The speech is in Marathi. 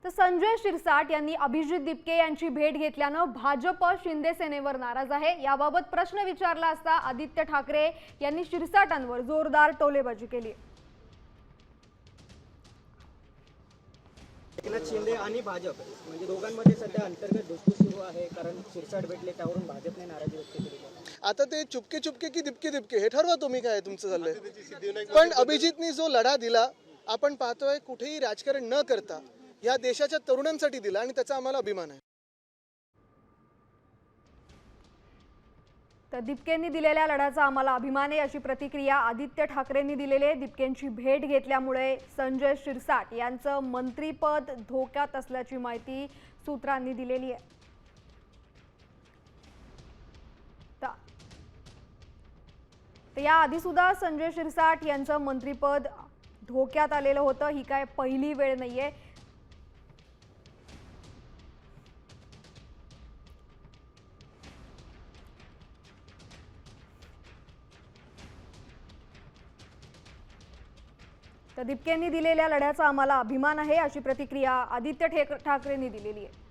तर संजय शिरसाट यांनी अभिजित दिपके यांची भेट घेतल्यानं भाजप शिंदे सेनेवर नाराज आहे। याबाबत प्रश्न विचारला असता आदित्य ठाकरे यांनी शिरसाटांवर जोरदार टोलेबाजी केली। एकनाथ शिंदे आणि भाजप म्हणजे दोघांमध्ये सध्या अंतर्गत धुसफूस सुरू आहे, कारण शिरसाट भेटले त्यावरून भाजपने नाराजी व्यक्त केली। आता ते चुपके चुपके की दिपके दिपके हे ठरवा तुम्ही, काय तुमचं चाललंय। पण अभिजितनी जो लढा दिला आपण पाहतोय, कुठेही राजकारण न करता या देशाच्या तरुणांसाठी दिला आणि त्याचा आम्हाला अभिमान आहे। तर दिपकेंनी दिलेल्या लढ्याचा आम्हाला अभिमान आहे अशी प्रतिक्रिया आदित्य ठाकरेंनी दिलेली आहे। दिपकेंची भेट घेतल्यामुळे संजय शिरसाट यांचं मंत्रीपद धोक्यात असल्याची माहिती सूत्रांनी दिलेली आहे। तर याआधी सुद्धा संजय शिरसाट यांचं मंत्रीपद धोक्यात आलेलं होतं, ही काय पहिली वेळ नाहीये। तर दिपकेंनी दिलेल्या लढ्याचा आम्हाला अभिमान आहे अशी प्रतिक्रिया आदित्य ठाकरेंनी दिलेली आहे।